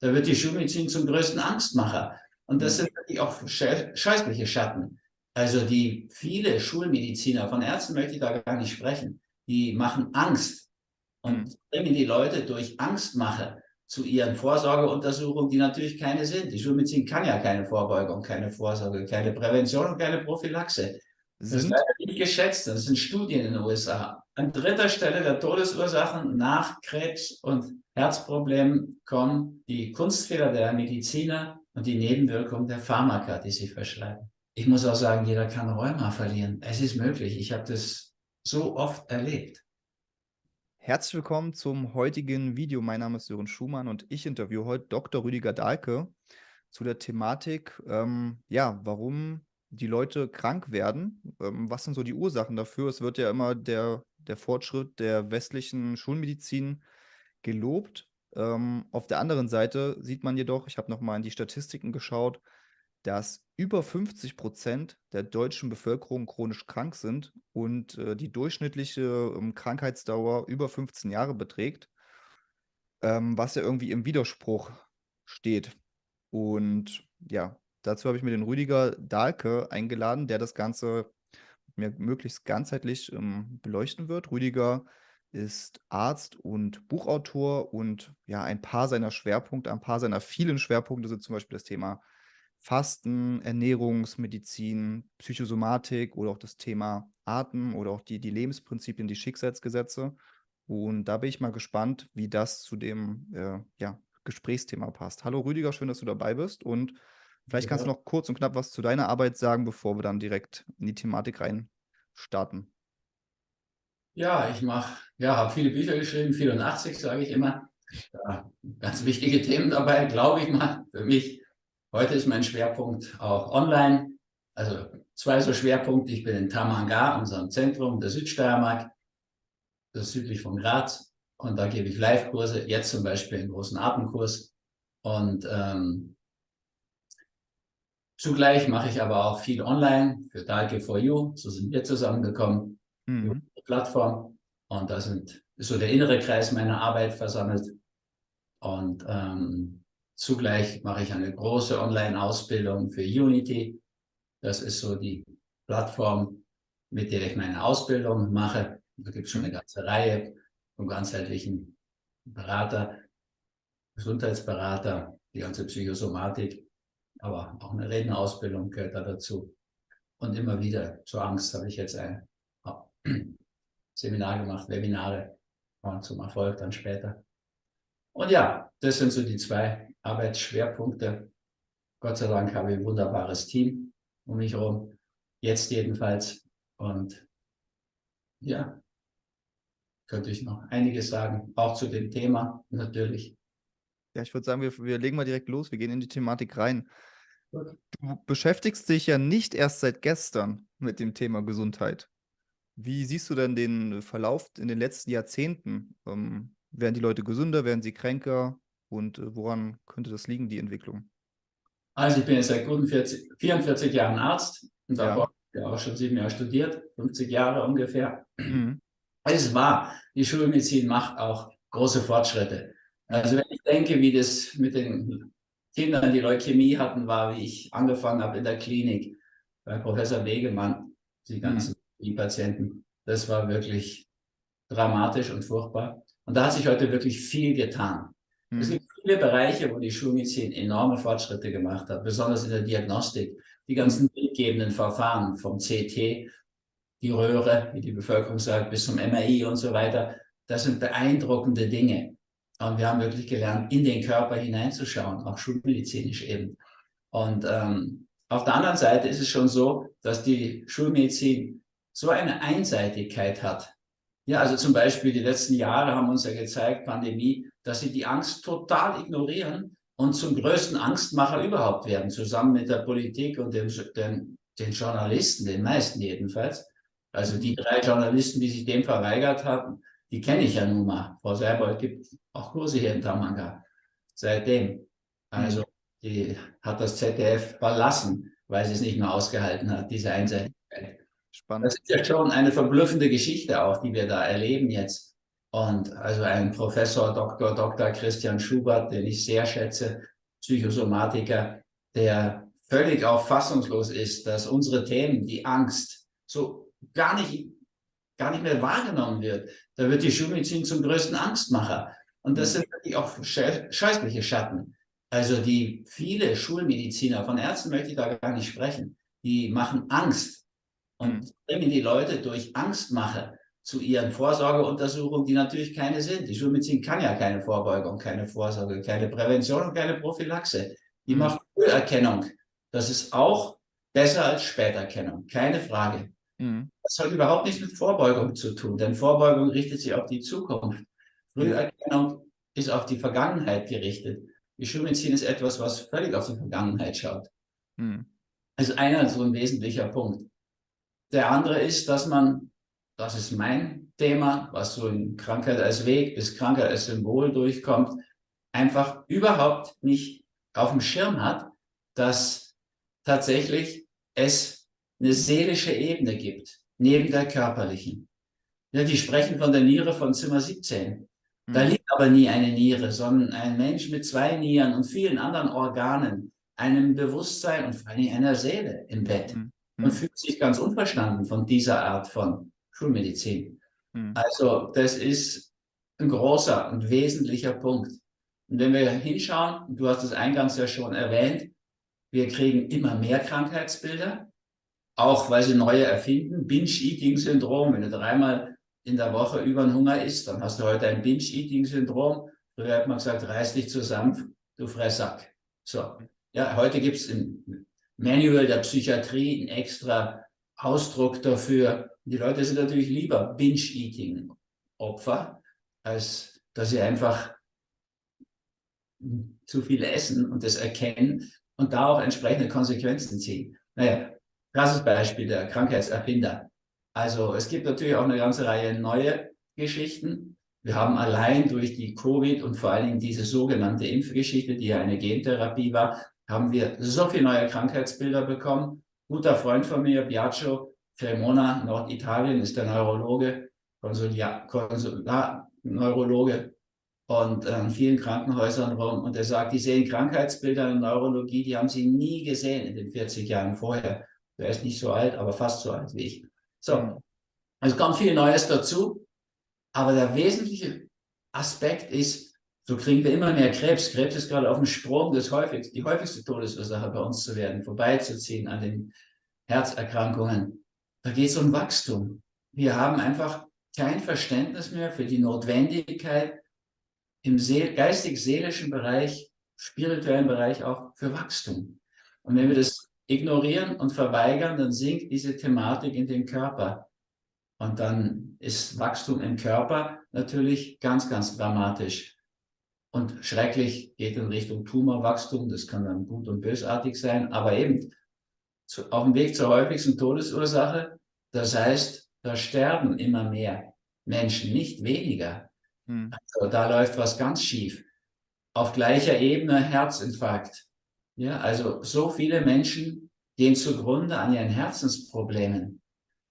Da wird die Schulmedizin zum größten Angstmacher. Und das Mhm. sind wirklich auch scheußliche Schatten. Also die viele Schulmediziner, von Ärzten möchte ich da gar nicht sprechen, die machen Angst Mhm. und bringen die Leute durch Angstmache zu ihren Vorsorgeuntersuchungen, die natürlich keine sind. Die Schulmedizin kann ja keine Vorbeugung, keine Vorsorge, keine Prävention und keine Prophylaxe. Das ist Sind, leider nicht geschätzt. Das sind Studien in den USA. An dritter Stelle der Todesursachen nach Krebs und Herzproblemen kommen die Kunstfehler der Mediziner und die Nebenwirkungen der Pharmaka, die sie verschreiben. Ich muss auch sagen, jeder kann Rheuma verlieren. Es ist möglich. Ich habe das so oft erlebt. Herzlich willkommen zum heutigen Video. Mein Name ist Sören Schumann und ich interviewe heute Dr. Rüdiger Dahlke zu der Thematik, ja, warum die Leute krank werden. Was sind so die Ursachen dafür? Es wird ja immer der Fortschritt der westlichen Schulmedizin gelobt. Auf der anderen Seite sieht man jedoch, ich habe noch mal in die Statistiken geschaut, dass über 50% der deutschen Bevölkerung chronisch krank sind und die durchschnittliche Krankheitsdauer über 15 Jahre beträgt, was ja irgendwie im Widerspruch steht. Und ja, dazu habe ich mir den Rüdiger Dahlke eingeladen, der das Ganze mir möglichst ganzheitlich beleuchten wird. Rüdiger ist Arzt und Buchautor und ja, ein paar seiner vielen Schwerpunkte sind zum Beispiel das Thema Fasten, Ernährungsmedizin, Psychosomatik oder auch das Thema Atmen oder auch die Lebensprinzipien, die Schicksalsgesetze. Und da bin ich mal gespannt, wie das zu dem ja, Gesprächsthema passt. Hallo Rüdiger, schön, dass du dabei bist. Und vielleicht kannst du Ja. noch kurz und knapp was zu deiner Arbeit sagen, bevor wir dann direkt in die Thematik rein starten. Ja, habe viele Bücher geschrieben, 84 sage ich immer. Ja, ganz wichtige Themen dabei, glaube ich mal, für mich. Heute ist mein Schwerpunkt auch online. Also zwei so Schwerpunkte. Ich bin in Tamanga, unserem Zentrum der Südsteiermark, das ist südlich von Graz. Und da gebe ich Live-Kurse, jetzt zum Beispiel einen großen Atemkurs. Und zugleich mache ich aber auch viel online für Dalke for You. So sind wir zusammengekommen über Mhm. die Plattform. Und ist so der innere Kreis meiner Arbeit versammelt. Und zugleich mache ich eine große Online-Ausbildung für Unity. Das ist so die Plattform, mit der ich meine Ausbildung mache. Da gibt es schon Mhm. eine ganze Reihe von ganzheitlichen Berater, Gesundheitsberater, die ganze Psychosomatik, aber auch eine Rednerausbildung gehört da dazu. Und immer wieder zur Angst habe ich jetzt ein Seminar gemacht, Webinare und zum Erfolg dann später. Und ja, das sind so die zwei Arbeitsschwerpunkte. Gott sei Dank habe ich ein wunderbares Team um mich herum, jetzt jedenfalls. Und ja, könnte ich noch einiges sagen, auch zu dem Thema natürlich. Ja, ich würde sagen, wir legen mal direkt los. Wir gehen in die Thematik rein. Gut. Du beschäftigst dich ja nicht erst seit gestern mit dem Thema Gesundheit. Wie siehst du denn den Verlauf in den letzten Jahrzehnten? Werden die Leute gesünder, werden sie kränker? Und woran könnte das liegen, die Entwicklung? Also ich bin jetzt seit guten 44 Jahren Arzt und davor Ja. habe ich auch schon 7 Jahre studiert, 50 Jahre ungefähr. Mhm. Es ist wahr, die Schulmedizin macht auch große Fortschritte. Mhm. Also wenn ich denke, wie das mit den Kindern, die Leukämie hatten, war, wie ich angefangen habe in der Klinik bei Professor Wegemann, die Mhm. ganzen Patienten, das war wirklich dramatisch und furchtbar. Und da hat sich heute wirklich viel getan. Es Mhm. gibt viele Bereiche, wo die Schulmedizin enorme Fortschritte gemacht hat, besonders in der Diagnostik. Die Mhm. ganzen bildgebenden Verfahren vom CT, die Röhre, wie die Bevölkerung sagt, bis zum MRI und so weiter. Das sind beeindruckende Dinge. Und wir haben wirklich gelernt, in den Körper hineinzuschauen, auch schulmedizinisch eben. Und auf der anderen Seite ist es schon so, dass die Schulmedizin so eine Einseitigkeit hat. Ja, also zum Beispiel die letzten Jahre haben uns ja gezeigt, Pandemie, dass sie die Angst total ignorieren und zum größten Angstmacher überhaupt werden, zusammen mit der Politik und den Journalisten, den meisten jedenfalls. Also die 3 Journalisten, die sich dem verweigert haben, die kenne ich ja nun mal. Frau Seibold gibt auch Kurse hier in Tamanga seitdem. Mhm. Also die hat das ZDF verlassen, weil sie es nicht mehr ausgehalten hat, diese Mhm. Einseitigkeit. Das Spannend. ist ja schon eine verblüffende Geschichte auch, die wir da erleben jetzt. Und also ein Professor Dr. Christian Schubert, den ich sehr schätze, Psychosomatiker, der völlig auch fassungslos ist, dass unsere Themen, die Angst, so gar nicht mehr wahrgenommen wird. Da wird die Schulmedizin zum größten Angstmacher. Und das sind wirklich auch scheußliche Schatten. Also die viele Schulmediziner, von Ärzten möchte ich da gar nicht sprechen, die machen Angst und bringen die Leute durch Angstmache zu ihren Vorsorgeuntersuchungen, die natürlich keine sind. Die Schulmedizin kann ja keine Vorbeugung, keine Vorsorge, keine Prävention und keine Prophylaxe. Die macht Früherkennung. Das ist auch besser als Späterkennung, keine Frage. Das hat überhaupt nichts mit Vorbeugung zu tun, denn Vorbeugung richtet sich auf die Zukunft. Früherkennung ist auf die Vergangenheit gerichtet. Die Schulmedizin ist etwas, was völlig auf die Vergangenheit schaut. Also einer so ein wesentlicher Punkt. Der andere ist, dass man, das ist mein Thema, was so in Krankheit als Weg bis Krankheit als Symbol durchkommt, einfach überhaupt nicht auf dem Schirm hat, dass tatsächlich es eine seelische Ebene gibt, neben der körperlichen. Ja, die sprechen von der Niere von Zimmer 17. Da liegt aber nie eine Niere, sondern ein Mensch mit 2 Nieren und vielen anderen Organen, einem Bewusstsein und vor allem einer Seele im Bett und fühlt sich ganz unverstanden von dieser Art von Schulmedizin. Also das ist ein großer und wesentlicher Punkt. Und wenn wir hinschauen, du hast es eingangs ja schon erwähnt, wir kriegen immer mehr Krankheitsbilder, auch weil sie neue erfinden. Binge-Eating-Syndrom, wenn du 3-mal in der Woche über den Hunger isst, dann hast du heute ein Binge-Eating-Syndrom. Früher hat man gesagt, reiß dich zusammen, du Fressack. So, ja, heute gibt es im Manual der Psychiatrie einen extra Ausdruck dafür. Die Leute sind natürlich lieber Binge-Eating-Opfer, als dass sie einfach zu viel essen und das erkennen und da auch entsprechende Konsequenzen ziehen. Naja, krasses Beispiel der Krankheitserfinder. Also es gibt natürlich auch eine ganze Reihe neue Geschichten. Wir haben allein durch die Covid und vor allen Dingen diese sogenannte Impfgeschichte, die ja eine Gentherapie war, haben wir so viele neue Krankheitsbilder bekommen. Guter Freund von mir, Biagio Cremona, Norditalien, ist der Neurologe, Konsularneurologe und in vielen Krankenhäusern rum. Und er sagt, die sehen Krankheitsbilder in der Neurologie, die haben sie nie gesehen in den 40 Jahren vorher. Er ist nicht so alt, aber fast so alt wie ich. So, es kommt viel Neues dazu, aber der wesentliche Aspekt ist, so kriegen wir immer mehr Krebs. Krebs ist gerade auf dem Sprung, die häufigste Todesursache bei uns zu werden, vorbeizuziehen an den Herzerkrankungen. Da geht es um Wachstum. Wir haben einfach kein Verständnis mehr für die Notwendigkeit im geistig-seelischen Bereich, spirituellen Bereich auch für Wachstum. Und wenn wir das ignorieren und verweigern, dann sinkt diese Thematik in den Körper. Und dann ist Wachstum im Körper natürlich ganz, ganz dramatisch und schrecklich, geht in Richtung Tumorwachstum. Das kann dann gut und bösartig sein, aber eben auf dem Weg zur häufigsten Todesursache. Das heißt, da sterben immer mehr Menschen, nicht weniger. Also da läuft was ganz schief. Auf gleicher Ebene Herzinfarkt. Ja, also so viele Menschen gehen zugrunde an ihren Herzensproblemen.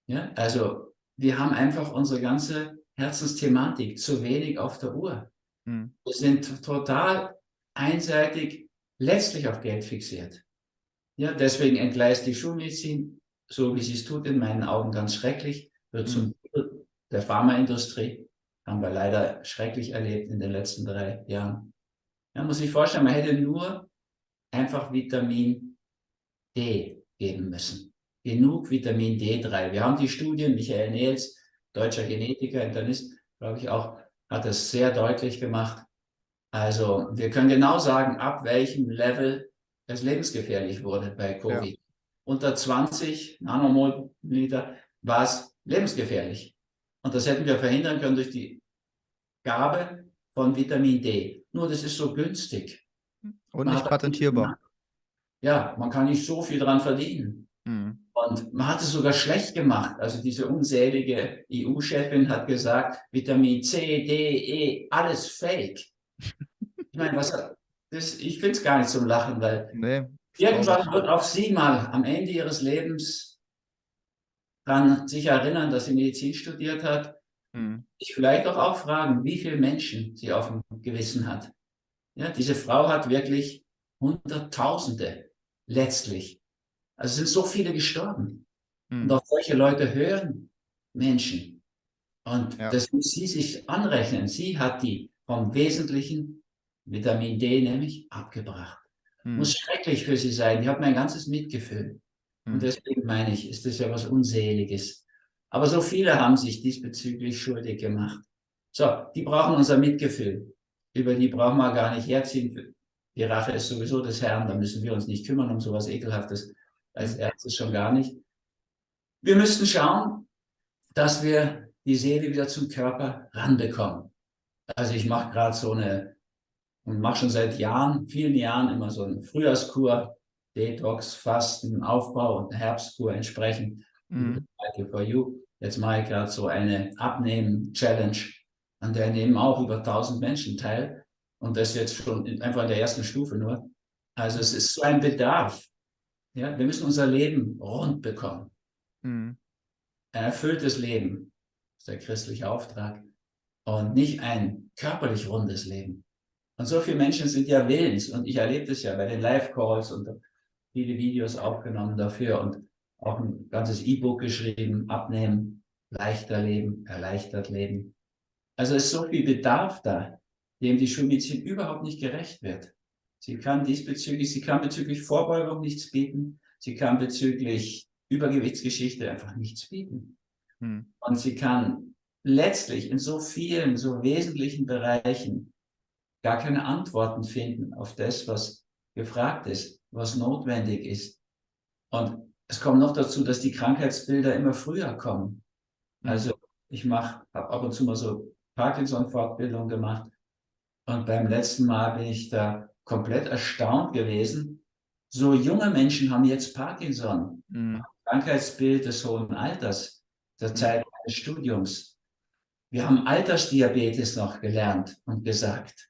Ja, also wir haben einfach unsere ganze Herzensthematik zu wenig auf der Uhr. Wir sind total einseitig letztlich auf Geld fixiert. Ja, deswegen entgleist die Schulmedizin, so wie sie es tut, in meinen Augen ganz schrecklich, wird zum der Pharmaindustrie. Haben wir leider schrecklich erlebt in den letzten 3 Jahren. Man muss sich vorstellen, man hätte nur einfach Vitamin D geben müssen. Genug Vitamin D3. Wir haben die Studien, Michael Nehls, deutscher Genetiker, Internist, glaube ich auch, hat das sehr deutlich gemacht. Also wir können genau sagen, ab welchem Level es lebensgefährlich wurde bei Covid. Ja. Unter 20 Nanomol/Liter war es lebensgefährlich. Und das hätten wir verhindern können durch die Gabe von Vitamin D. Nur das ist so günstig. Und nicht patentierbar. Ja, man kann nicht so viel dran verdienen. Und man hat es sogar schlecht gemacht. Also diese unselige EU-Chefin hat gesagt, Vitamin C, D, E, alles Fake. Ich meine, ich finde es gar nicht zum Lachen, weil irgendwann wird auch sie mal am Ende ihres Lebens dann sich erinnern, dass sie Medizin studiert hat Mhm. sich vielleicht auch fragen, wie viele Menschen sie auf dem Gewissen hat. Ja, diese Frau hat wirklich Hunderttausende letztlich. Also sind so viele gestorben. Und Mhm. auf solche Leute hören Menschen. Und Ja. das muss sie sich anrechnen. Sie hat die vom wesentlichen Vitamin D nämlich abgebracht. Muss Mhm. schrecklich für sie sein. Die hat mein ganzes Mitgefühl. Und Mhm. deswegen meine ich, ist das ja was Unseliges. Aber so viele haben sich diesbezüglich schuldig gemacht. So, die brauchen unser Mitgefühl. Über die brauchen wir gar nicht herziehen. Die Rache ist sowieso des Herrn. Da müssen wir uns nicht kümmern um sowas Ekelhaftes. Als Mhm. Ärzte schon gar nicht. Wir müssten schauen, dass wir die Seele wieder zum Körper ranbekommen. Also ich mache gerade so eine, und mache schon seit Jahren, vielen Jahren immer so eine Frühjahrskur, Detox, Fasten, Aufbau und eine Herbstkur entsprechend über Mhm. for You. Jetzt mache ich gerade so eine Abnehmen-Challenge, an der nehmen auch über 1000 Menschen teil. Und das jetzt schon einfach in der ersten Stufe nur. Also es ist so ein Bedarf. Ja, wir müssen unser Leben rund bekommen. Mhm. Ein erfülltes Leben ist der christliche Auftrag und nicht ein körperlich rundes Leben. Und so viele Menschen sind ja willens und ich erlebe das ja bei den Live-Calls und viele Videos aufgenommen dafür und auch ein ganzes E-Book geschrieben, Abnehmen, leichter leben, erleichtert leben. Also es ist so viel Bedarf da, dem die Schulmedizin überhaupt nicht gerecht wird. Sie kann bezüglich Vorbeugung nichts bieten. Sie kann bezüglich Übergewichtsgeschichte einfach nichts bieten. Mhm. Und sie kann letztlich in so vielen, so wesentlichen Bereichen gar keine Antworten finden auf das, was gefragt ist, was notwendig ist. Und es kommt noch dazu, dass die Krankheitsbilder immer früher kommen. Mhm. Also ich habe ab und zu mal so Parkinson-Fortbildung gemacht und beim letzten Mal bin ich da komplett erstaunt gewesen. So junge Menschen haben jetzt Parkinson, Mhm. Krankheitsbild des hohen Alters, der Mhm. Zeit des Studiums. Wir haben Altersdiabetes noch gelernt und gesagt.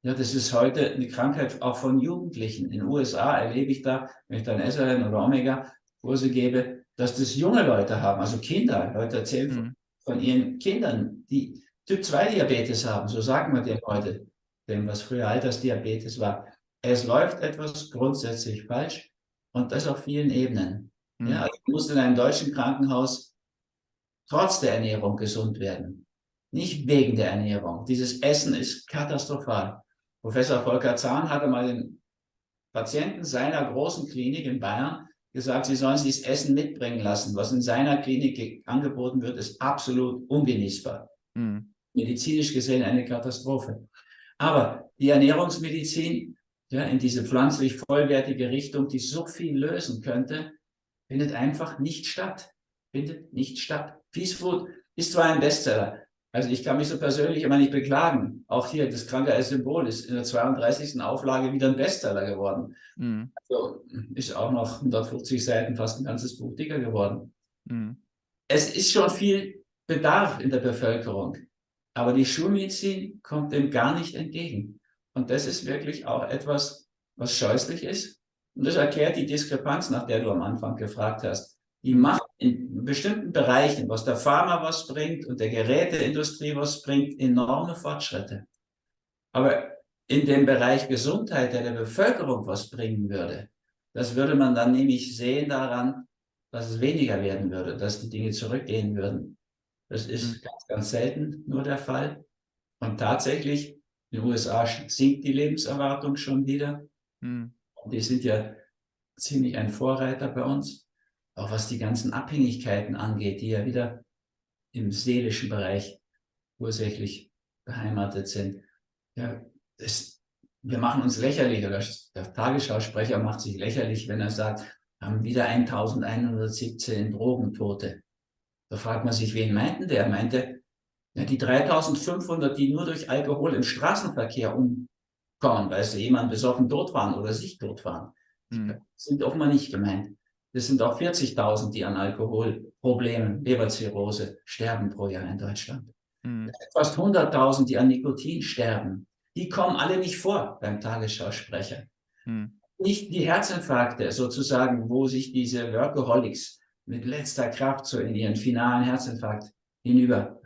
Ja, das ist heute eine Krankheit auch von Jugendlichen. In den USA erlebe ich da, wenn ich dann SRN oder Omega-Kurse gebe, dass das junge Leute haben, also Kinder. Leute erzählen Mhm. von ihren Kindern, die Typ-2-Diabetes haben. So sagen wir dem heute, dem, was früher Altersdiabetes war. Es läuft etwas grundsätzlich falsch und das auf vielen Ebenen. Ja, Mhm. also du musst in einem deutschen Krankenhaus trotz der Ernährung gesund werden. Nicht wegen der Ernährung. Dieses Essen ist katastrophal. Professor Volker Zahn hatte mal den Patienten seiner großen Klinik in Bayern gesagt, sie sollen sich das Essen mitbringen lassen. Was in seiner Klinik angeboten wird, ist absolut ungenießbar. Mhm. Medizinisch gesehen eine Katastrophe. Aber die Ernährungsmedizin, ja, in diese pflanzlich vollwertige Richtung, die so viel lösen könnte, findet einfach nicht statt. Findet nicht statt. Peace Food ist zwar ein Bestseller. Also ich kann mich so persönlich immer nicht beklagen. Auch hier, das Kranke als Symbol ist in der 32. Auflage wieder ein Bestseller geworden. Mhm. Also ist auch noch 150 Seiten, fast ein ganzes Buch dicker geworden. Mhm. Es ist schon viel Bedarf in der Bevölkerung. Aber die Schulmedizin kommt dem gar nicht entgegen. Und das ist wirklich auch etwas, was scheußlich ist. Und das erklärt die Diskrepanz, nach der du am Anfang gefragt hast. Die Mhm. macht in bestimmten Bereichen, was der Pharma was bringt und der Geräteindustrie was bringt, enorme Fortschritte. Aber in dem Bereich Gesundheit, der Bevölkerung was bringen würde, das würde man dann nämlich sehen daran, dass es weniger werden würde, dass die Dinge zurückgehen würden. Das Mhm. ist ganz, ganz selten nur der Fall. Und tatsächlich, in den USA sinkt die Lebenserwartung schon wieder. Mhm. Und die sind ja ziemlich ein Vorreiter bei uns. Auch was die ganzen Abhängigkeiten angeht, die ja wieder im seelischen Bereich ursächlich beheimatet sind. Ja, wir machen uns lächerlich, oder der Tagesschausprecher macht sich lächerlich, wenn er sagt, haben wieder 1117 Drogentote. Da fragt man sich, wen meinten der? Er meinte, ja, die 3500, die nur durch Alkohol im Straßenverkehr umkommen, weil sie jemand besoffen tot waren oder sich tot waren, Mhm. sind offenbar nicht gemeint. Das sind auch 40.000, die an Alkoholproblemen, Leberzirrhose sterben pro Jahr in Deutschland. Mhm. Fast 100.000, die an Nikotin sterben. Die kommen alle nicht vor beim Tagesschausprecher. Mhm. Nicht die Herzinfarkte sozusagen, wo sich diese Workaholics mit letzter Kraft so in ihren finalen Herzinfarkt hinüber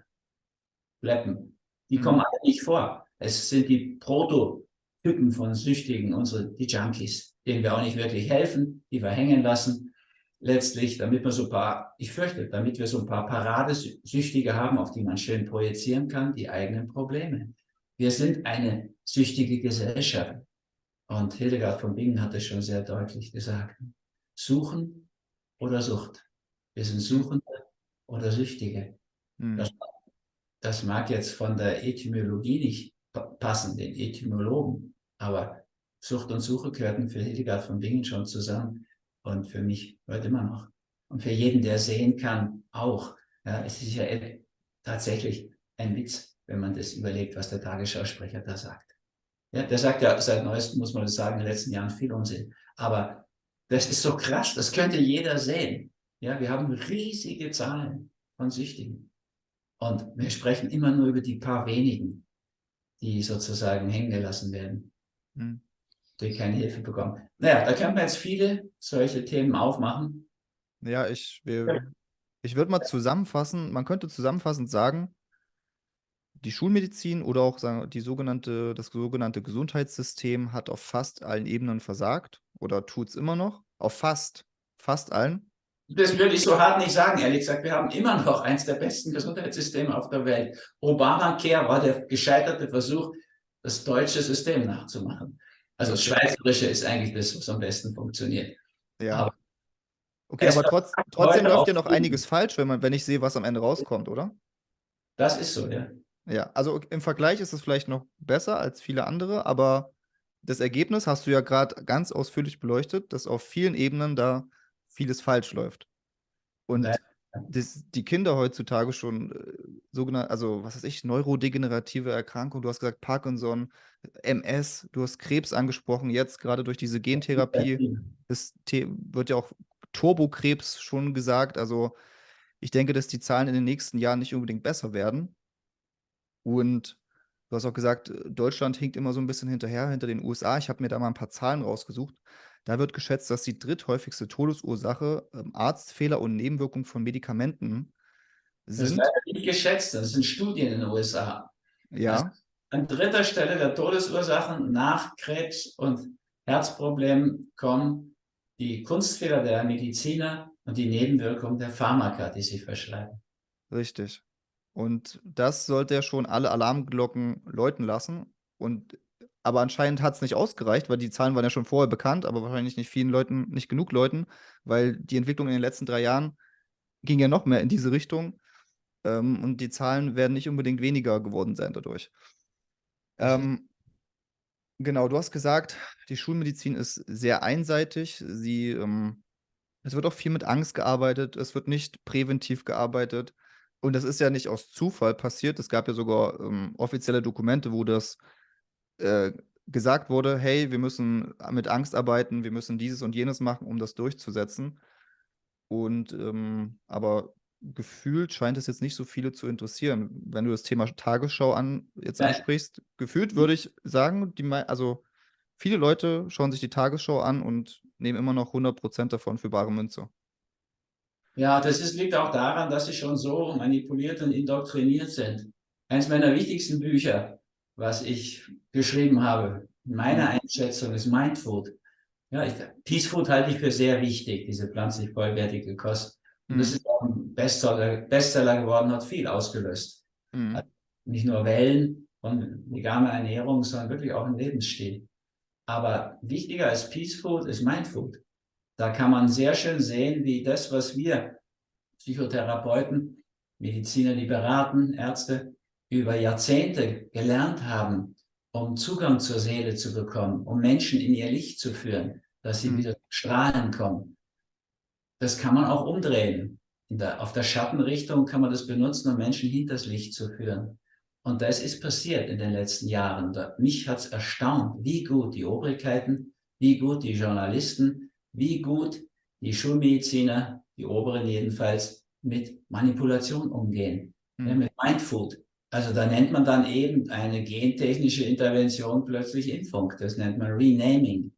schleppen. Die kommen alle nicht vor. Es sind die Prototypen von Süchtigen, die Junkies, denen wir auch nicht wirklich helfen, die wir hängen lassen. Letztlich, damit wir damit wir so ein paar Paradesüchtige haben, auf die man schön projizieren kann, die eigenen Probleme. Wir sind eine süchtige Gesellschaft. Und Hildegard von Bingen hat es schon sehr deutlich gesagt. Suchen oder Sucht. Wir sind Suchende oder Süchtige. Das mag jetzt von der Etymologie nicht passen, den Etymologen, aber Sucht und Suche gehörten für Hildegard von Bingen schon zusammen und für mich heute immer noch. Und für jeden, der sehen kann, auch. Ja, es ist ja tatsächlich ein Witz, wenn man das überlegt, was der Tagesschausprecher da sagt. Ja, der sagt ja seit neuestem, muss man das sagen, in den letzten Jahren viel Unsinn. Aber das ist so krass, das könnte jeder sehen. Ja, wir haben riesige Zahlen von Süchtigen. Und wir sprechen immer nur über die paar wenigen, die sozusagen hängen gelassen werden, die keine Hilfe bekommen. Naja, da können wir jetzt viele solche Themen aufmachen. Ja, ich würde mal zusammenfassen, man könnte zusammenfassend sagen, die Schulmedizin oder auch das sogenannte Gesundheitssystem hat auf fast allen Ebenen versagt oder tut es immer noch. Auf fast allen. Das würde ich so hart nicht sagen, ehrlich gesagt. Wir haben immer noch eins der besten Gesundheitssysteme auf der Welt. Obamacare war der gescheiterte Versuch, das deutsche System nachzumachen. Also das Schweizerische ist eigentlich das, was am besten funktioniert. Ja. Aber okay, aber trotzdem läuft ja noch einiges falsch, wenn ich sehe, was am Ende rauskommt, oder? Das ist so, ja. Ja, also im Vergleich ist es vielleicht noch besser als viele andere, aber das Ergebnis hast du ja gerade ganz ausführlich beleuchtet, dass auf vielen Ebenen da vieles falsch läuft. Und die Kinder heutzutage schon sogenannte, also was weiß ich, neurodegenerative Erkrankungen, du hast gesagt Parkinson, MS, du hast Krebs angesprochen, jetzt gerade durch diese Gentherapie, wird ja auch Turbokrebs schon gesagt. Also ich denke, dass die Zahlen in den nächsten Jahren nicht unbedingt besser werden. Und du hast auch gesagt, Deutschland hinkt immer so ein bisschen hinter den USA. Ich habe mir da mal ein paar Zahlen rausgesucht. Da wird geschätzt, dass die dritthäufigste Todesursache Arztfehler und Nebenwirkungen von Medikamenten Das ist sind. leider nicht geschätzt. Das sind Studien in den USA. Ja. Also an dritter Stelle der Todesursachen nach Krebs und Herzproblemen kommen die Kunstfehler der Mediziner und die Nebenwirkungen der Pharmaka, die sie verschreiben. Richtig. Und das sollte ja schon alle Alarmglocken läuten lassen. Aber anscheinend hat es nicht ausgereicht, weil die Zahlen waren ja schon vorher bekannt, aber wahrscheinlich nicht genug Leuten, weil die Entwicklung in den letzten 3 Jahren ging ja noch mehr in diese Richtung. Und die Zahlen werden nicht unbedingt weniger geworden sein dadurch. Genau, du hast gesagt, die Schulmedizin ist sehr einseitig. Es wird auch viel mit Angst gearbeitet, es wird nicht präventiv gearbeitet. Und das ist ja nicht aus Zufall passiert. Es gab ja sogar offizielle Dokumente, wo das gesagt wurde, hey, wir müssen mit Angst arbeiten, wir müssen dieses und jenes machen, um das durchzusetzen. Aber gefühlt scheint es jetzt nicht so viele zu interessieren. Wenn du das Thema Tagesschau ansprichst, gefühlt würde ich sagen, also viele Leute schauen sich die Tagesschau an und nehmen immer noch 100% davon für bare Münze. Ja, liegt auch daran, dass sie schon so manipuliert und indoktriniert sind. Eines meiner wichtigsten Bücher, was ich geschrieben habe, meine Einschätzung ist Mindfood. Ja, Peace Food halte ich für sehr wichtig, diese pflanzlich vollwertige Kost. Und das ist auch ein Bestseller geworden, hat viel ausgelöst. Also nicht nur Wellen von veganer Ernährung, sondern wirklich auch ein Lebensstil. Aber wichtiger als Peace Food ist Mindfood. Da kann man sehr schön sehen, wie das, was wir Psychotherapeuten, Mediziner, die beraten, Ärzte, über Jahrzehnte gelernt haben, um Zugang zur Seele zu bekommen, um Menschen in ihr Licht zu führen, dass sie wieder strahlen kommen. Das kann man auch umdrehen. Auf der Schattenrichtung kann man das benutzen, um Menschen hinters Licht zu führen. Und das ist passiert in den letzten Jahren. Mich hat es erstaunt, wie gut die Obrigkeiten, wie gut die Journalisten, wie gut die Schulmediziner, die Oberen jedenfalls, mit Manipulation umgehen, ja, mit Mindfood. Also da nennt man dann eben eine gentechnische Intervention plötzlich Impfung. Das nennt man Renaming.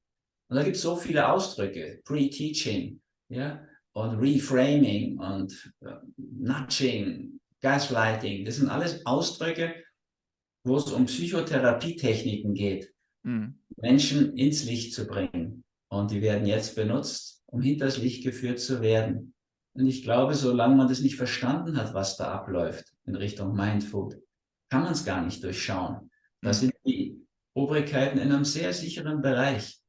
Und da gibt es so viele Ausdrücke, Pre-Teaching, ja, und Reframing und Nudging, Gaslighting. Das sind alles Ausdrücke, wo es um Psychotherapietechniken geht, Menschen ins Licht zu bringen. Und die werden jetzt benutzt, um hinters Licht geführt zu werden. Und ich glaube, solange man das nicht verstanden hat, was da abläuft in Richtung Mindfood, kann man es gar nicht durchschauen. Da sind die Obrigkeiten in einem sehr sicheren Bereich.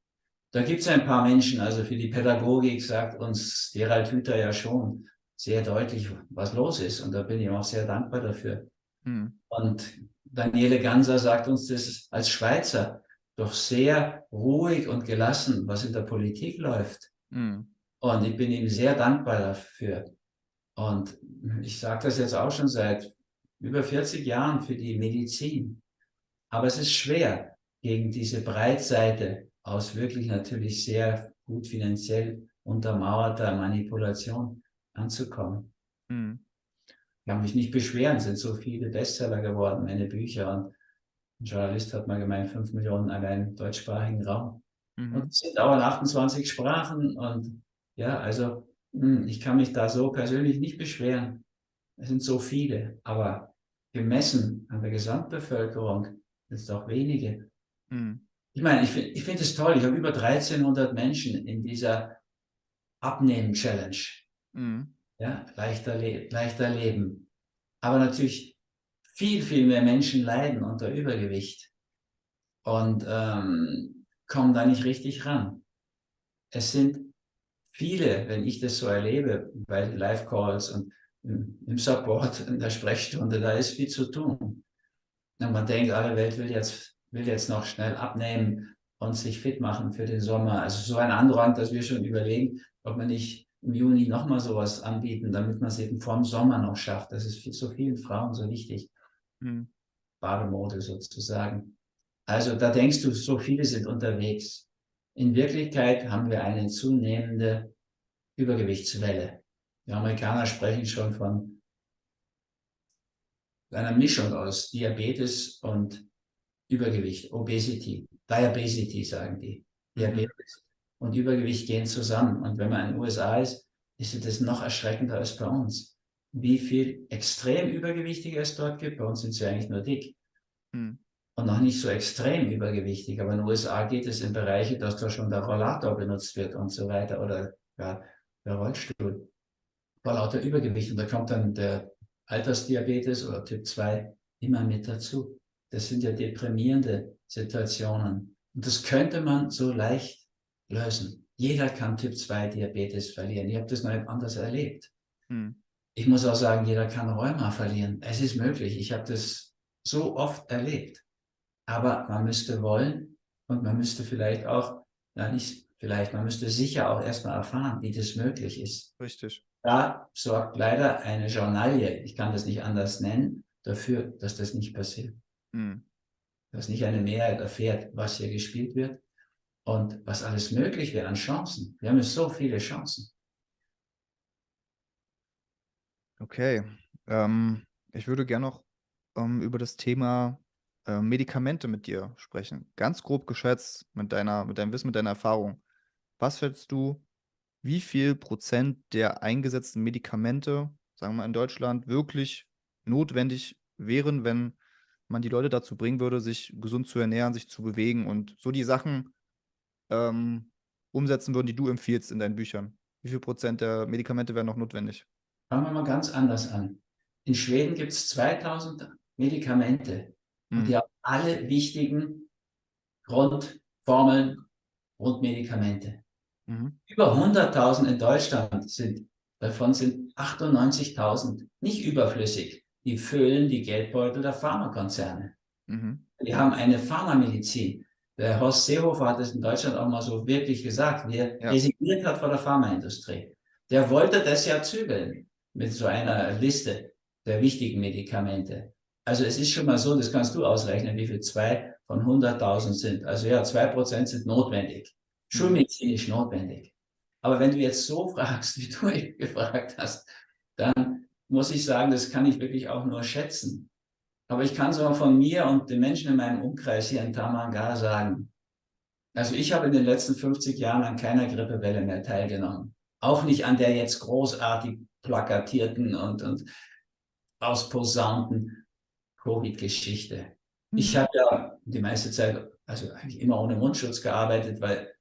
Da gibt es ein paar Menschen, also für die Pädagogik sagt uns Gerald Hüther ja schon sehr deutlich, was los ist. Und da bin ich auch sehr dankbar dafür. Und Daniele Ganser sagt uns das als Schweizer doch sehr ruhig und gelassen, was in der Politik läuft. Und ich bin ihm sehr dankbar dafür. Und ich sage das jetzt auch schon seit über 40 Jahren für die Medizin. Aber es ist schwer, gegen diese Breitseite aus wirklich natürlich sehr gut finanziell untermauerter Manipulation anzukommen. Ich kann mich nicht beschweren, es sind so viele Bestseller geworden, meine Bücher. Und ein Journalist hat mal gemeint, 5 Millionen allein im deutschsprachigen Raum. Und es sind auch in 28 Sprachen. Und ja, also ich kann mich da so persönlich nicht beschweren. Es sind so viele, aber gemessen an der Gesamtbevölkerung sind es doch wenige. Ich meine, ich finde es toll. Ich habe über 1300 Menschen in dieser Abnehmen-Challenge. Ja, leichter leben. Aber natürlich viel, viel mehr Menschen leiden unter Übergewicht und kommen da nicht richtig ran. Es sind viele, wenn ich das so erlebe, bei den Live-Calls und im Support, in der Sprechstunde, da ist viel zu tun. Und man denkt, alle Welt will jetzt noch schnell abnehmen und sich fit machen für den Sommer. Also so ein Andrang, dass wir schon überlegen, ob wir nicht im Juni nochmal sowas anbieten, damit man es eben vor dem Sommer noch schafft. Das ist so vielen Frauen so wichtig. Bademode sozusagen. Also da denkst du, so viele sind unterwegs. In Wirklichkeit haben wir eine zunehmende Übergewichtswelle. Die Amerikaner sprechen schon von einer Mischung aus Diabetes und Übergewicht, Obesity, Diabesity sagen die. Diabetes und Übergewicht gehen zusammen. Und wenn man in den USA ist, ist das noch erschreckender als bei uns. Wie viel extrem Übergewichtige es dort gibt. Bei uns sind sie eigentlich nur dick. Und noch nicht so extrem übergewichtig. Aber in den USA geht es in Bereiche, dass da schon der Rollator benutzt wird und so weiter oder ja, der Rollstuhl. Vor lauter Übergewicht. Und da kommt dann der Altersdiabetes oder Typ 2 immer mit dazu. Das sind ja deprimierende Situationen. Und das könnte man so leicht lösen. Jeder kann Typ 2 Diabetes verlieren. Ich habe das noch nicht anders erlebt. Ich muss auch sagen, jeder kann Rheuma verlieren. Es ist möglich. Ich habe das so oft erlebt. Aber man müsste wollen und man müsste vielleicht auch, ja nicht vielleicht, man müsste sicher auch erstmal erfahren, wie das möglich ist. Richtig. Da sorgt leider eine Journalie, ich kann das nicht anders nennen, dafür, dass das nicht passiert. Dass nicht eine Mehrheit erfährt, was hier gespielt wird und was alles möglich wäre an Chancen. Wir haben so viele Chancen. Okay. Ich würde gerne noch über das Thema Medikamente mit dir sprechen. Ganz grob geschätzt, mit deinem Wissen, mit deiner Erfahrung. Was schätzt du, wie viel Prozent der eingesetzten Medikamente, sagen wir mal in Deutschland, wirklich notwendig wären, wenn man die Leute dazu bringen würde, sich gesund zu ernähren, sich zu bewegen und so die Sachen umsetzen würden, die du empfiehlst in deinen Büchern? Wie viel Prozent der Medikamente wären noch notwendig? Fangen wir mal ganz anders an. In Schweden gibt es 2000 Medikamente und die haben alle wichtigen Grundformeln, Grundmedikamente. Über 100.000 in Deutschland davon sind 98.000 nicht überflüssig. Die füllen die Geldbeutel der Pharmakonzerne. Wir haben eine Pharmamedizin. Der Horst Seehofer hat es in Deutschland auch mal so wirklich gesagt, wie er resigniert hat vor der Pharmaindustrie. Der wollte das ja zügeln mit so einer Liste der wichtigen Medikamente. Also es ist schon mal so, das kannst du ausrechnen, wie viel 2 von 100.000 sind. Also ja, 2% sind notwendig. Schulmedizinisch notwendig. Aber wenn du jetzt so fragst, wie du mich gefragt hast, dann muss ich sagen, das kann ich wirklich auch nur schätzen. Aber ich kann so von mir und den Menschen in meinem Umkreis hier in Tamanga sagen, also ich habe in den letzten 50 Jahren an keiner Grippewelle mehr teilgenommen. Auch nicht an der jetzt großartig plakatierten und ausposaunten Covid-Geschichte. Ich Mhm. habe ja die meiste Zeit, also eigentlich immer ohne Mundschutz gearbeitet, weil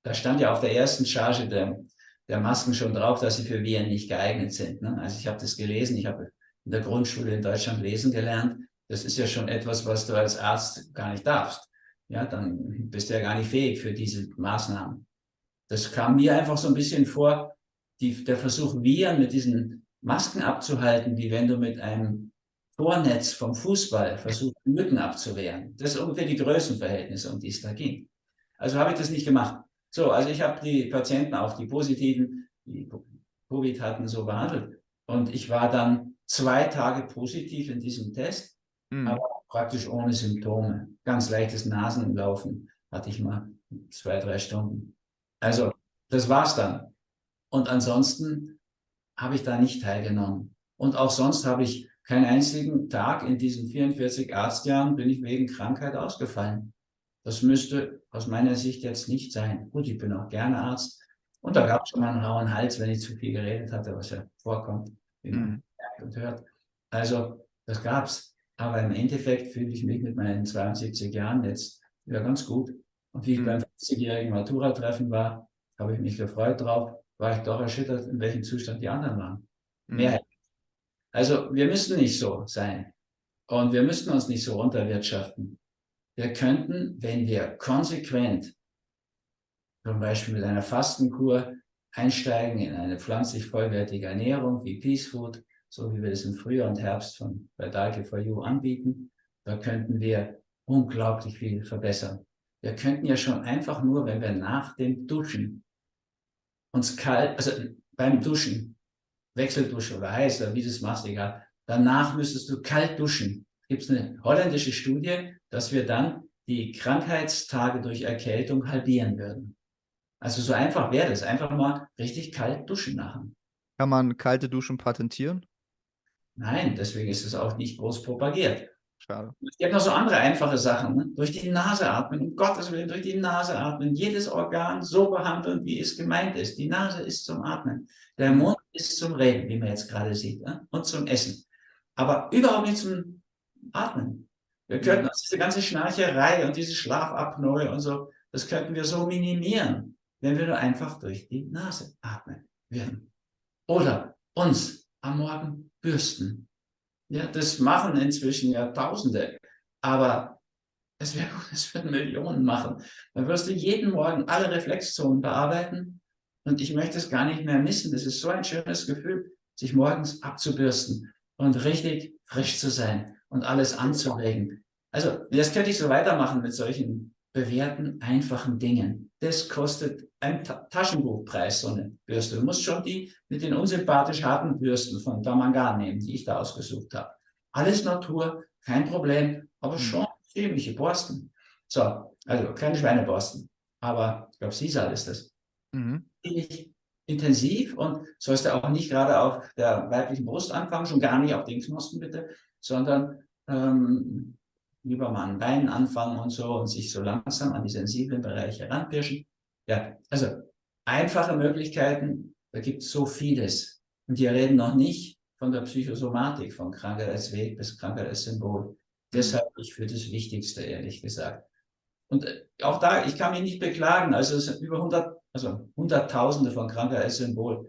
da stand ja auf der ersten Charge der Masken schon drauf, dass sie für Viren nicht geeignet sind. Ne? Also ich habe das gelesen, ich habe in der Grundschule in Deutschland lesen gelernt. Das ist ja schon etwas, was du als Arzt gar nicht darfst. Ja, dann bist du ja gar nicht fähig für diese Maßnahmen. Das kam mir einfach so ein bisschen vor, der Versuch, Viren mit diesen Masken abzuhalten, wie wenn du mit einem Tornetz vom Fußball versuchst, Mücken abzuwehren. Das sind ungefähr die Größenverhältnisse, um die es da ging. Also habe ich das nicht gemacht. So, also ich habe die Patienten, auch die positiven, die Covid hatten, so behandelt. Und ich war dann 2 Tage positiv in diesem Test, Mhm. aber praktisch ohne Symptome. Ganz leichtes Nasenlaufen hatte ich mal 2, 3 Stunden. Also, das war's dann. Und ansonsten habe ich da nicht teilgenommen. Und auch sonst habe ich keinen einzigen Tag in diesen 44 Arztjahren bin ich wegen Krankheit ausgefallen. Das müsste aus meiner Sicht jetzt nicht sein. Gut, ich bin auch gerne Arzt. Und da gab es schon mal einen rauen Hals, wenn ich zu viel geredet hatte, was ja vorkommt, wie man Mhm. merkt und hört. Also, das gab's. Aber im Endeffekt fühle ich mich mit meinen 72 Jahren jetzt wieder ganz gut. Und wie ich beim Mhm. 50-jährigen Matura-Treffen war, habe ich mich gefreut drauf, war ich doch erschüttert, in welchem Zustand die anderen waren. Mhm. Mehrheit. Also wir müssen nicht so sein und wir müssten uns nicht so runterwirtschaften. Wir könnten, wenn wir konsequent, zum Beispiel mit einer Fastenkur, einsteigen in eine pflanzlich vollwertige Ernährung wie Peace Food, so wie wir es im Frühjahr und Herbst von bei Diet4You anbieten, da könnten wir unglaublich viel verbessern. Wir könnten ja schon einfach nur, wenn wir nach dem Duschen uns kalt, also beim Duschen, Wechseldusche oder heiß oder wie du es machst, egal, danach müsstest du kalt duschen. Gibt es eine holländische Studie, dass wir dann die Krankheitstage durch Erkältung halbieren würden. Also so einfach wäre das. Einfach mal richtig kalt duschen machen. Kann man kalte Duschen patentieren? Nein, deswegen ist es auch nicht groß propagiert. Schade. Es gibt noch so andere einfache Sachen. Ne? Durch die Nase atmen, um Gottes Willen, durch die Nase atmen. Jedes Organ so behandeln, wie es gemeint ist. Die Nase ist zum Atmen. Der Mhm. Mund ist zum Reden, wie man jetzt gerade sieht. Ne? Und zum Essen. Aber überhaupt nicht zum Atmen. Wir könnten Mhm. uns diese ganze Schnarcherei und diese Schlafapnoe und so, das könnten wir so minimieren, wenn wir nur einfach durch die Nase atmen würden. Oder uns am Morgen bürsten. Ja, das machen inzwischen ja Tausende. Aber es wäre gut, es würden Millionen machen. Dann wirst du jeden Morgen alle Reflexzonen bearbeiten. Und ich möchte es gar nicht mehr missen. Das ist so ein schönes Gefühl, sich morgens abzubürsten und richtig frisch zu sein und alles anzuregen. Also, das könnte ich so weitermachen mit solchen bewährten, einfachen Dingen. Das kostet einen Taschenbuchpreis, so eine Bürste. Du musst schon die mit den unsympathisch harten Bürsten von Damangan nehmen, die ich da ausgesucht habe. Alles Natur, kein Problem, aber Mhm. schon chemische Borsten. So, also keine Schweineborsten. Aber ich glaube, Sisal ist das. Mhm. Ziemlich intensiv und sollst du auch nicht gerade auf der weiblichen Brust anfangen, schon gar nicht auf den Knospen bitte, sondern lieber mal an Beinen anfangen und so und sich so langsam an die sensiblen Bereiche heranpirschen. Ja, also einfache Möglichkeiten, da gibt es so vieles. Und wir reden noch nicht von der Psychosomatik, von Krankheit als Weg bis Krankheit als Symbol. Das Mhm. halte ich für das Wichtigste, ehrlich gesagt. Und auch da, ich kann mich nicht beklagen. Also es sind über 100, also Hunderttausende von Krankheit als Symbol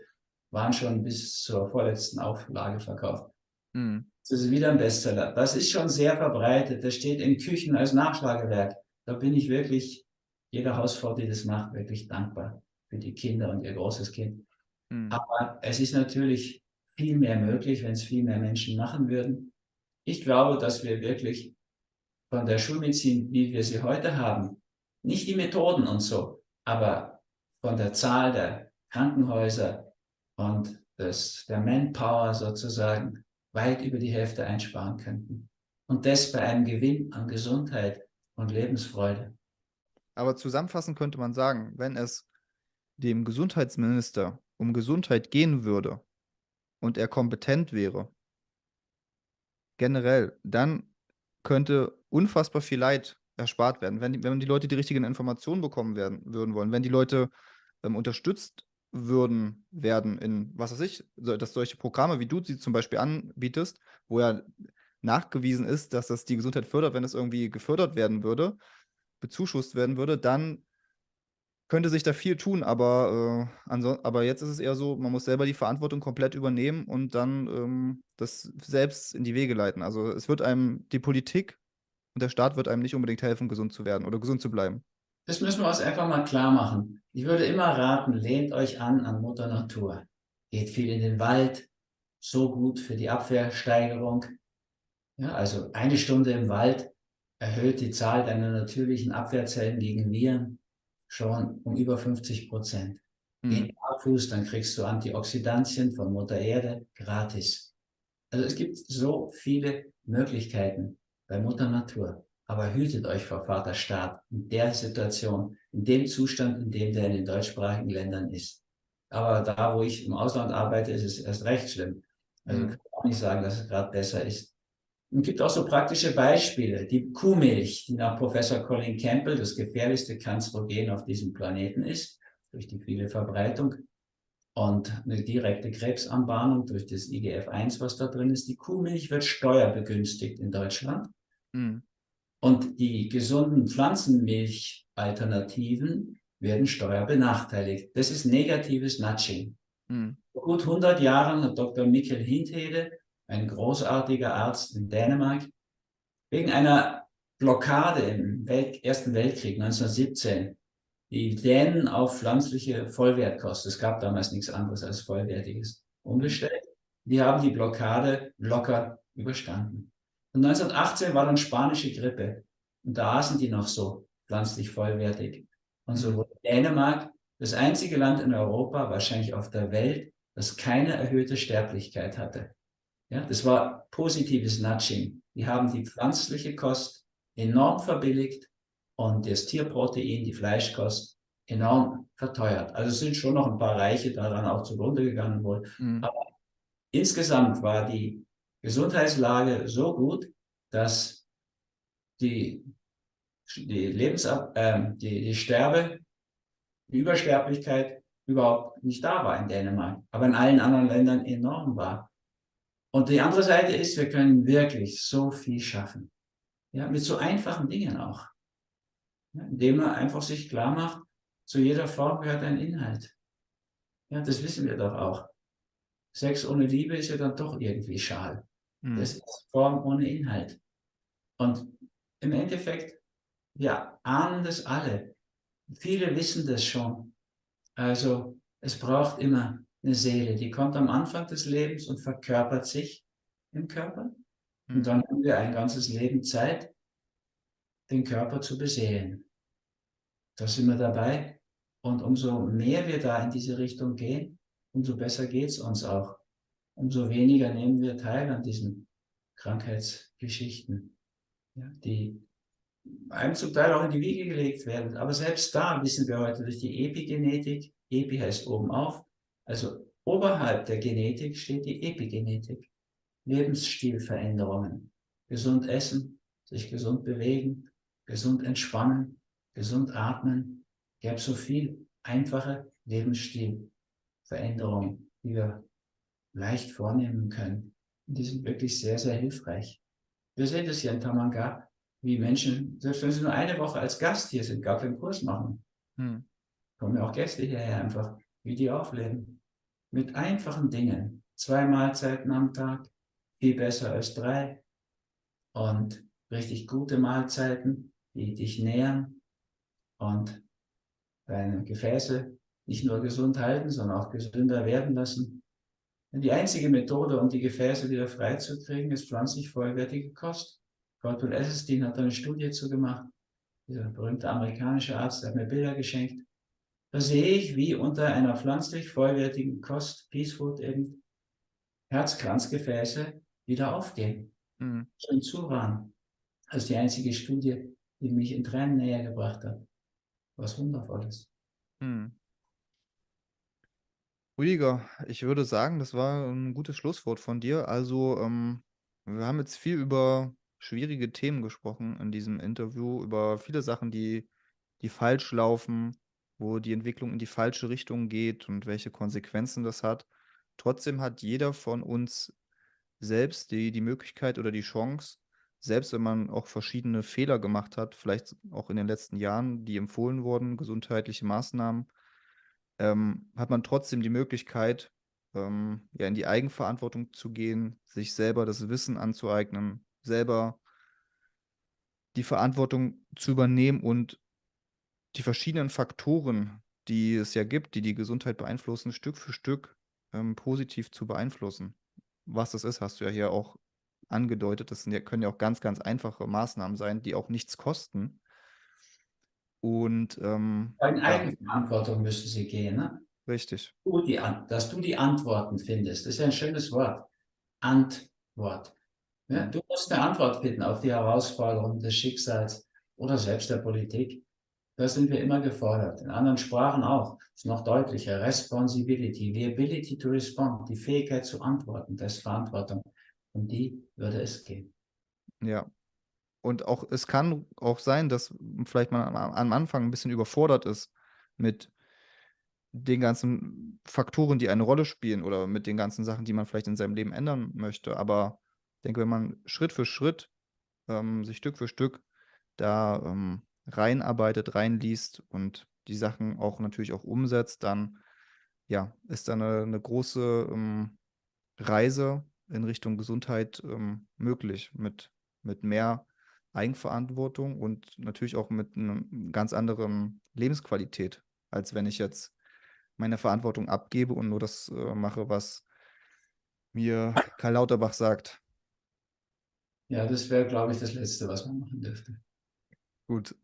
waren schon bis zur vorletzten Auflage verkauft. Mhm. Das ist wieder ein Bestseller. Das ist schon sehr verbreitet. Das steht in Küchen als Nachschlagewerk. Da bin ich wirklich jeder Hausfrau, die das macht, wirklich dankbar für die Kinder und ihr großes Kind. Mhm. Aber es ist natürlich viel mehr möglich, wenn es viel mehr Menschen machen würden. Ich glaube, dass wir wirklich von der Schulmedizin, wie wir sie heute haben, nicht die Methoden und so, aber von der Zahl der Krankenhäuser und der Manpower sozusagen weit über die Hälfte einsparen könnten. Und das bei einem Gewinn an Gesundheit und Lebensfreude. Aber zusammenfassend könnte man sagen, wenn es dem Gesundheitsminister um Gesundheit gehen würde und er kompetent wäre, generell, dann könnte unfassbar viel Leid erspart werden, wenn die Leute die richtigen Informationen bekommen würden wollen, wenn die Leute unterstützt werden in, was weiß ich, dass solche Programme, wie du sie zum Beispiel anbietest, wo ja nachgewiesen ist, dass das die Gesundheit fördert, wenn es irgendwie gefördert werden würde, bezuschusst werden würde, dann könnte sich da viel tun, aber jetzt ist es eher so, man muss selber die Verantwortung komplett übernehmen und dann, das selbst in die Wege leiten. Also, es wird einem die Politik und der Staat wird einem nicht unbedingt helfen, gesund zu werden oder gesund zu bleiben. Das müssen wir uns einfach mal klar machen. Ich würde immer raten, lehnt euch an Mutter Natur. Geht viel in den Wald, so gut für die Abwehrsteigerung. Ja, also 1 Stunde im Wald erhöht die Zahl deiner natürlichen Abwehrzellen gegen Viren schon um über 50%. Geh Mhm. barfuß, dann kriegst du Antioxidantien von Mutter Erde gratis. Also es gibt so viele Möglichkeiten bei Mutter Natur. Aber hütet euch vor Vater Staat in der Situation, in dem Zustand, in dem der in den deutschsprachigen Ländern ist. Aber da, wo ich im Ausland arbeite, ist es erst recht schlimm. Also kann Mhm. ich auch nicht sagen, dass es gerade besser ist. Es gibt auch so praktische Beispiele. Die Kuhmilch, die nach Professor Colin Campbell das gefährlichste Kanzerogen auf diesem Planeten ist, durch die viele Verbreitung und eine direkte Krebsanbahnung durch das IGF-1, was da drin ist. Die Kuhmilch wird steuerbegünstigt in Deutschland Mhm. und die gesunden Pflanzenmilch-Alternativen werden steuerbenachteiligt. Das ist negatives Nudging. Mhm. Vor gut 100 Jahren hat Dr. Mikkel Hindhede, ein großartiger Arzt in Dänemark, wegen einer Blockade im Ersten Weltkrieg 1917 die Dänen auf pflanzliche Vollwertkost, es gab damals nichts anderes als Vollwertiges, Mhm. umgestellt. Die haben die Blockade locker überstanden. Und 1918 war dann spanische Grippe. Und da aßen die noch so pflanzlich vollwertig. Und so Mhm. wurde Dänemark das einzige Land in Europa, wahrscheinlich auf der Welt, das keine erhöhte Sterblichkeit hatte. Ja, das war positives Nudging. Die haben die pflanzliche Kost enorm verbilligt und das Tierprotein, die Fleischkost, enorm verteuert. Also es sind schon noch ein paar Reiche daran auch zugrunde gegangen wohl. Mhm. Aber insgesamt war die Gesundheitslage so gut, dass die, die Sterbe, die Übersterblichkeit überhaupt nicht da war in Dänemark, aber in allen anderen Ländern enorm war. Und die andere Seite ist, wir können wirklich so viel schaffen. Ja, mit so einfachen Dingen auch. Ja, indem man einfach sich klar macht, zu jeder Form gehört ein Inhalt. Ja, das wissen wir doch auch. Sex ohne Liebe ist ja dann doch irgendwie schal. Mhm. Das ist Form ohne Inhalt. Und im Endeffekt, wir ahnen das alle. Viele wissen das schon. Also es braucht immer eine Seele, die kommt am Anfang des Lebens und verkörpert sich im Körper. Und Mhm. dann haben wir ein ganzes Leben Zeit, den Körper zu beseelen. Da sind wir dabei. Und umso mehr wir da in diese Richtung gehen, umso besser geht es uns auch. Umso weniger nehmen wir teil an diesen Krankheitsgeschichten, ja, die einem zum Teil auch in die Wiege gelegt werden. Aber selbst da wissen wir heute durch die Epigenetik, Epi heißt oben auf, also oberhalb der Genetik steht die Epigenetik. Lebensstilveränderungen. Gesund essen, sich gesund bewegen, gesund entspannen, gesund atmen. Es gäbe so viel einfache Lebensstilveränderungen, die wir leicht vornehmen können. Und die sind wirklich sehr, sehr hilfreich. Wir sehen das hier in Tamanga, wie Menschen, selbst wenn sie nur eine Woche als Gast hier sind, gar keinen Kurs machen, Mhm. kommen ja auch Gäste hierher einfach, wie die aufleben. Mit einfachen Dingen. 2 Mahlzeiten am Tag, viel besser als 3 und richtig gute Mahlzeiten, die dich nähren und deine Gefäße nicht nur gesund halten, sondern auch gesünder werden lassen. Und die einzige Methode, um die Gefäße wieder freizukriegen, ist pflanzlich vollwertige Kost. Cordell Esselstyn hat da eine Studie zu gemacht. Dieser berühmte amerikanische Arzt, der hat mir Bilder geschenkt. Da sehe ich, wie unter einer pflanzlich vollwertigen Kost, Peace Food eben, Herzkranzgefäße wieder aufgehen, Mhm. schön zu waren. Das ist die einzige Studie, die mich in Tränen näher gebracht hat. Was Wundervolles. Mhm. Rüdiger, ich würde sagen, das war ein gutes Schlusswort von dir. Also, wir haben jetzt viel über schwierige Themen gesprochen in diesem Interview, über viele Sachen, die falsch laufen. wo die Entwicklung in die falsche Richtung geht und welche Konsequenzen das hat. Trotzdem hat jeder von uns selbst die Möglichkeit oder die Chance, selbst wenn man auch verschiedene Fehler gemacht hat, vielleicht auch in den letzten Jahren, die empfohlen wurden, gesundheitliche Maßnahmen, hat man trotzdem die Möglichkeit, ja, in die Eigenverantwortung zu gehen, sich selber das Wissen anzueignen, selber die Verantwortung zu übernehmen und die verschiedenen Faktoren, die es ja gibt, die die Gesundheit beeinflussen, Stück für Stück, positiv zu beeinflussen. Was das ist, hast du ja hier auch angedeutet. Das sind ja können ja auch ganz, ganz einfache Maßnahmen sein, die auch nichts kosten. Und, In ja, Eigenverantwortung müssen sie gehen, ne? richtig. Dass du die Antworten findest. Das ist ja ein schönes Wort. Antwort. Ja, Mhm. du musst eine Antwort finden auf die Herausforderungen des Schicksals oder selbst der Politik. Da sind wir immer gefordert. In anderen Sprachen auch. Das ist noch deutlicher. Responsibility, the ability to respond, die Fähigkeit zu antworten, das ist Verantwortung. Um die würde es gehen. Ja. Und auch es kann auch sein, dass vielleicht man am Anfang ein bisschen überfordert ist mit den ganzen Faktoren, die eine Rolle spielen oder mit den ganzen Sachen, die man vielleicht in seinem Leben ändern möchte. Aber ich denke, wenn man Schritt für Schritt, sich Stück für Stück da, reinarbeitet, reinliest und die Sachen auch natürlich auch umsetzt, dann, ja, ist da eine große, Reise in Richtung Gesundheit, möglich mit mehr Eigenverantwortung und natürlich auch mit 'nem ganz anderen Lebensqualität, als wenn ich jetzt meine Verantwortung abgebe und nur das, mache, was mir Karl Lauterbach sagt. Ja, das wäre, glaube ich, das Letzte, was man machen dürfte. Gut,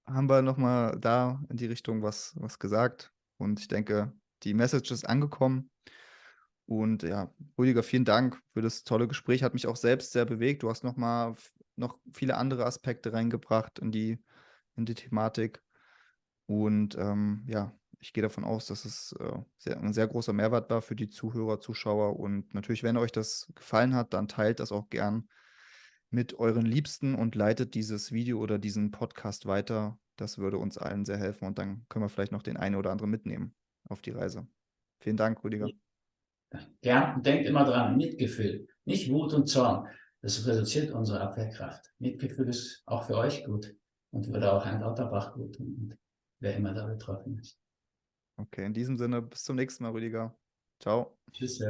haben wir noch mal da in die Richtung was gesagt und ich denke, die Message ist angekommen. Und ja, Rüdiger, vielen Dank für das tolle Gespräch. Hat mich auch selbst sehr bewegt. Du hast noch viele andere Aspekte reingebracht in die Thematik. Und ja, ich gehe davon aus, dass es ein sehr großer Mehrwert war für die Zuhörer, Zuschauer. Und natürlich, wenn euch das gefallen hat, dann teilt das auch gern mit euren Liebsten und leitet dieses Video oder diesen Podcast weiter. Das würde uns allen sehr helfen und dann können wir vielleicht noch den einen oder anderen mitnehmen auf die Reise. Vielen Dank, Rüdiger. Gern und denkt immer dran, Mitgefühl, nicht Wut und Zorn. Das reduziert unsere Abwehrkraft. Mitgefühl ist auch für euch gut und würde auch Herrn Lauterbach gut tun und wer immer da betroffen ist. Okay, in diesem Sinne, bis zum nächsten Mal, Rüdiger. Ciao. Tschüss.